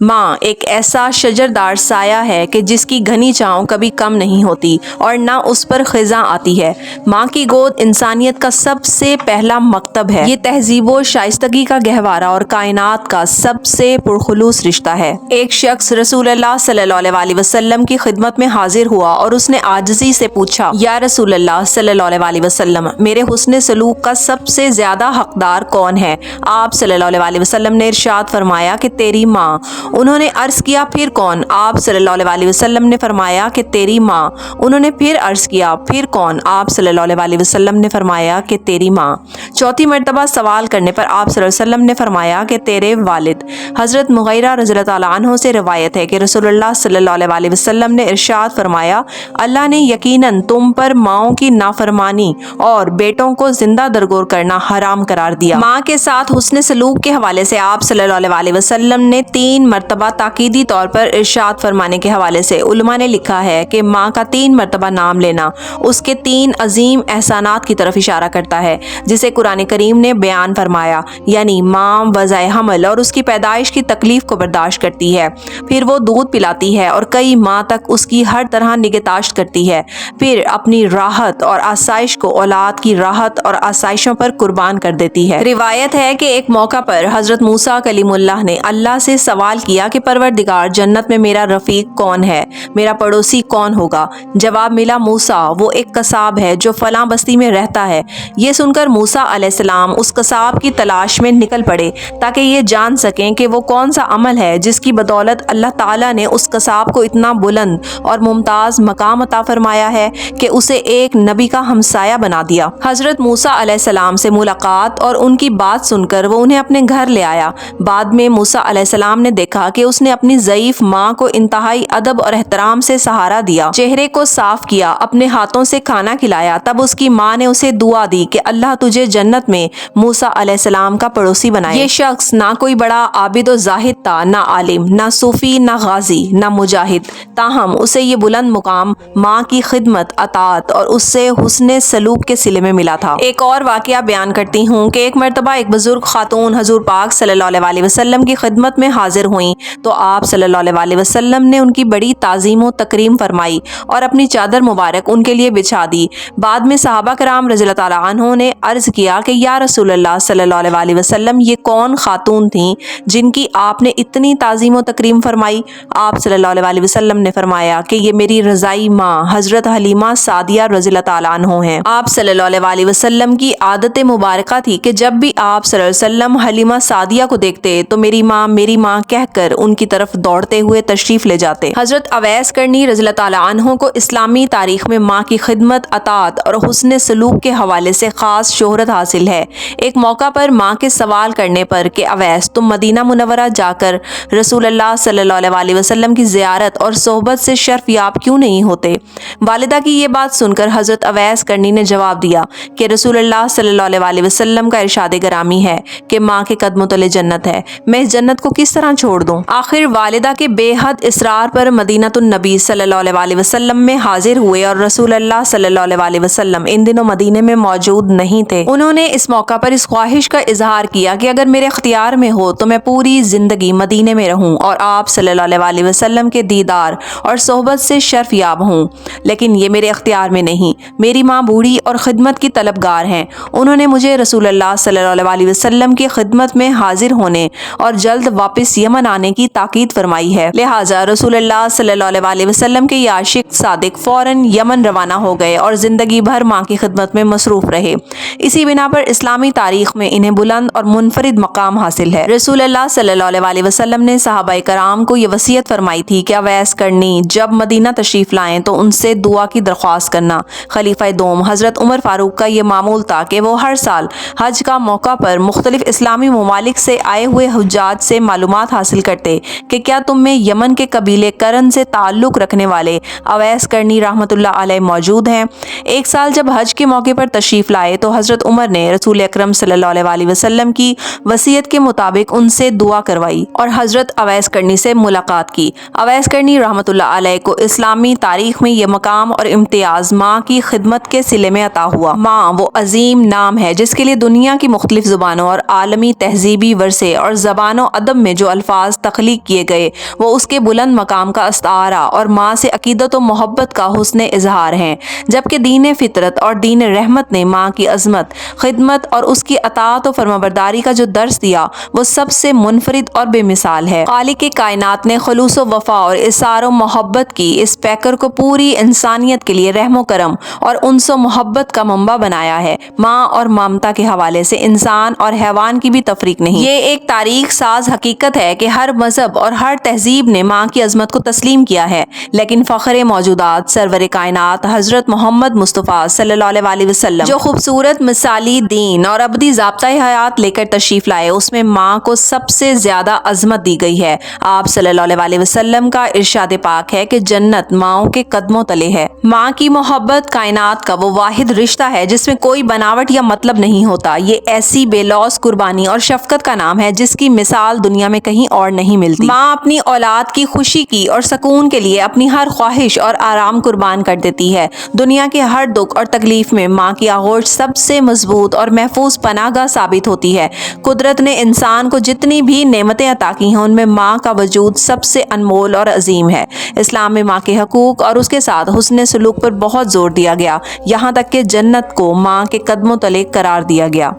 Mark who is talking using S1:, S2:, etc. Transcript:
S1: ماں ایک ایسا شجردار سایہ ہے کہ جس کی گھنی چھاؤں کبھی کم نہیں ہوتی اور نہ اس پر خزاں آتی ہے۔ ماں کی گود انسانیت کا سب سے پہلا مکتب ہے۔ یہ تہذیب و شائستگی کا گہوارہ اور کائنات کا سب سے پرخلوص رشتہ ہے۔ ایک شخص رسول اللہ صلی اللہ علیہ وسلم کی خدمت میں حاضر ہوا اور اس نے عاجزی سے پوچھا، یا رسول اللہ صلی اللہ علیہ وسلم، میرے حسن سلوک کا سب سے زیادہ حقدار کون ہے؟ آپ صلی اللہ علیہ وسلم نے ارشاد فرمایا کہ تیری ماں۔ انہوں نے عرض کیا، پھر کون؟ آپ صلی اللہ علیہ وسلم نے فرمایا کہ تیری ماں۔ انہوں نے پھر عرض کیا، پھر کون؟ آپ صلی اللہ علیہ وسلم نے فرمایا کہ تیری ماں۔ چوتھی مرتبہ سوال کرنے پر آپ صلی اللہ علیہ وسلم نے فرمایا کہ تیرے والد۔ حضرت مغیرہ رضی اللہ تعالیٰ عنہ سے روایت ہے کہ رسول اللہ صلی اللہ علیہ وسلم نے ارشاد فرمایا، اللہ نے یقیناً تم پر ماؤں کی نافرمانی اور بیٹوں کو زندہ درگور کرنا حرام قرار دیا۔ ماں کے ساتھ حسن سلوک کے حوالے سے آپ صلی اللہ علیہ وسلم نے 3 مرتبہ تاکیدی طور پر ارشاد فرمانے کے حوالے سے علماء نے لکھا ہے کہ ماں کا 3 مرتبہ نام لینا اس کے 3 عظیم احسانات کی طرف اشارہ کرتا ہے جسے قرآن کریم نے بیان فرمایا، یعنی ماں وضع حمل اور اس کی پیدائش کی تکلیف کو برداشت کرتی ہے، پھر وہ دودھ پلاتی ہے اور کئی ماہ تک اس کی ہر طرح نگہداشت کرتی ہے، پھر اپنی راحت اور آسائش کو اولاد کی راحت اور آسائشوں پر قربان کر دیتی ہے۔ روایت ہے کہ ایک موقع پر حضرت موسیٰ کلیم اللہ نے اللہ سے سوال کیا کہ پروردگار، جنت میں میرا رفیق کون ہے؟ میرا پڑوسی کون ہوگا؟ جواب ملا، موسیٰ، وہ ایک قصاب ہے جو فلاں بستی میں رہتا ہے۔ یہ سن کر موسیٰ علیہ السلام اس قصاب کی تلاش میں نکل پڑے تاکہ یہ جان سکیں کہ وہ کون سا عمل ہے جس کی بدولت اللہ تعالیٰ نے اس قصاب کو اتنا بلند اور ممتاز مقام عطا فرمایا ہے کہ اسے ایک نبی کا ہمسایہ بنا دیا۔ حضرت موسیٰ علیہ السلام سے ملاقات اور ان کی بات سن کر وہ انہیں اپنے گھر لے آیا۔ بعد میں موسیٰ علیہ السلام نے دیکھا کہ اس نے اپنی ضعیف ماں کو انتہائی ادب اور احترام سے سہارا دیا، چہرے کو صاف کیا، اپنے ہاتھوں سے کھانا کھلایا۔ تب اس کی ماں نے اسے دعا دی کہ اللہ تجھے جنت میں موسیٰ علیہ السلام کا پڑوسی بنائے۔ یہ شخص نہ کوئی بڑا عابد و زاہد تھا، نہ عالم، نہ صوفی، نہ غازی، نہ مجاہد، تاہم اسے یہ بلند مقام ماں کی خدمت، اطاعت اور اس سے حسن سلوک کے صلے میں ملا تھا۔ ایک اور واقعہ بیان کرتی ہوں کہ ایک مرتبہ ایک بزرگ خاتون حضور پاک صلی اللہ علیہ وسلم کی خدمت میں حاضر ہوئیں تو آپ صلی اللہ علیہ وسلم نے ان کی بڑی تعظیم و تکریم فرمائی اور اپنی چادر مبارک ان کے لیے بچھا دی۔ بعد میں صحابہ کرام رضی اللہ تعالیٰ عنہ نے عرض کیا کہ یا رسول اللہ صلی اللہ علیہ وسلم، یہ کون خاتون تھیں جن کی آپ نے اتنی تعظیم و تکریم فرمائی؟ آپ صلی اللہ علیہ وسلم نے فرمایا کہ یہ میری رضائی ماں حضرت حلیمہ سعدیہ رضی اللہ تعالیٰ عنہ ہیں۔ آپ صلی اللہ علیہ وسلم کی عادت مبارکہ تھی کہ جب بھی آپ صلی اللہ علیہ وسلم حلیمہ سعدیہ کو دیکھتے تو میری ماں کہہ کر ان کی طرف دوڑتے ہوئے تشریف لے جاتے۔ حضرت اویس کرنی رضی اللہ تعالیٰ عنہ کو اسلامی تاریخ میں ماں کی خدمت، اطاعت اور حسن سلوک کے حوالے سے خاص شہرت حاصل ہے۔ ایک موقع پر ماں کے سوال کرنے پر کہ اویس، تم مدینہ منورہ جا کر رسول اللہ صلی اللہ علیہ وسلم کی زیارت اور صحبت سے شرف یاب کیوں نہیں ہوتے؟ والدہ کی یہ بات سن کر حضرت اویس کرنی نے جواب دیا کہ رسول اللہ صلی اللہ علیہ وسلم کا ارشاد گرامی ہے کہ ماں کے قدموں تلے جنت ہے، میں اس جنت کو کس طرح چھوڑ دوں؟ آخر والدہ کے بے حد اصرار پر مدینہ النبی صلی اللہ علیہ وسلم میں حاضر ہوئے اور رسول اللہ صلی اللہ علیہ وسلم ان دنوں مدینے میں موجود نہیں تھے۔ انہوں نے اس موقع پر اس خواہش کا اظہار کیا کہ اگر میرے اختیار میں ہو تو میں پوری زندگی مدینے میں رہوں اور آپ صلی اللہ علیہ وسلم کے دیدار اور صحبت سے شرف یاب ہوں، لیکن یہ میرے اختیار میں نہیں۔ میری ماں بوڑھی اور خدمت کی طلبگار ہیں، انہوں نے مجھے رسول اللہ صلی اللہ علیہ وسلم کی خدمت میں حاضر ہونے اور جلد واپس یمن آنے کی تاکید فرمائی ہے، لہٰذا رسول اللہ صلی اللہ علیہ وسلم کے یہ عاشق صادق فوراً یمن روانہ ہو گئے اور زندگی بھر ماں کی خدمت میں مصروف رہے۔ اسی بنا پر اسلامی تاریخ میں انہیں بلند اور منفرد مقام حاصل ہے۔ رسول اللہ صلی اللہ علیہ وسلم نے صحابہ کرام کو یہ وصیت فرمائی تھی کہ اویس کرنی جب مدینہ تشریف لائیں تو ان سے دعا کی درخواست کرنا۔ خلیفہ دوم حضرت عمر فاروق کا یہ معمول تھا کہ وہ ہر سال حج کا موقع پر مختلف اسلامی ممالک سے آئے ہوئے حجاج سے معلومات حاصل کرتے کہ کیا تم میں یمن کے قبیلے کرن سے تعلق رکھنے والے اویس کرنی رحمۃ اللہ علیہ موجود ہیں۔ ایک سال جب حج کے موقع پر تشریف لائے تو حضرت عمر نے رسول اکرم صلی اللہ علیہ وسلم کی وصیت کے مطابق ان سے دعا کروائی اور حضرت اویس کرنی سے ملاقات کی۔ اویس کرنی رحمۃ اللہ علیہ کو اسلامی تاریخ میں یہ مقام اور امتیاز ماں کی خدمت کے صلے میں عطا ہوا۔ ماں وہ عظیم نام ہے جس کے لیے دنیا کی مختلف زبانوں اور عالمی تہذیبی ورثے اور زبان و ادب میں جو الفاظ الفاظ تخلیق کیے گئے وہ اس کے بلند مقام کا استعارہ اور ماں سے عقیدت و محبت کا حسن اظہار ہیں، جبکہ دین فطرت اور دین رحمت نے ماں کی عظمت، خدمت اور اس کی اطاعت و فرمانبرداری کا جو درس دیا وہ سب سے منفرد اور بے مثال ہے۔ خالق کائنات نے خلوص و وفا اور اظہار و محبت کی اس پیکر کو پوری انسانیت کے لیے رحم و کرم اور انس و محبت کا منبع بنایا ہے۔ ماں اور ممتا کے حوالے سے انسان اور حیوان کی بھی تفریق نہیں۔ یہ ایک تاریخ ساز حقیقت ہے کہ ہر مذہب اور ہر تہذیب نے ماں کی عظمت کو تسلیم کیا ہے، لیکن فخر موجودات سرور کائنات حضرت محمد مصطفیٰ صلی اللہ علیہ وسلم جو خوبصورت مثالی دین اور ابدی ضابطۂ حیات لے کر تشریف لائے، اس میں ماں کو سب سے زیادہ عظمت دی گئی ہے۔ آپ صلی اللہ علیہ وسلم کا ارشاد پاک ہے کہ جنت ماؤں کے قدموں تلے ہے۔ ماں کی محبت کائنات کا وہ واحد رشتہ ہے جس میں کوئی بناوٹ یا مطلب نہیں ہوتا۔ یہ ایسی بے لوث قربانی اور شفقت کا نام ہے جس کی مثال دنیا میں کہیں اور نہیں ملتی۔ ماں اپنی اولاد کی خوشی کی اور سکون کے لیے اپنی ہر خواہش اور آرام قربان کر دیتی ہے۔ دنیا کے ہر دکھ اور تکلیف میں ماں کی آغوش سب سے مضبوط اور محفوظ پناہ گاہ ثابت ہوتی ہے۔ قدرت نے انسان کو جتنی بھی نعمتیں عطا کی ہیں ان میں ماں کا وجود سب سے انمول اور عظیم ہے۔ اسلام میں ماں کے حقوق اور اس کے ساتھ حسن سلوک پر بہت زور دیا گیا، یہاں تک کہ جنت کو ماں کے قدموں تلے قرار دیا گیا۔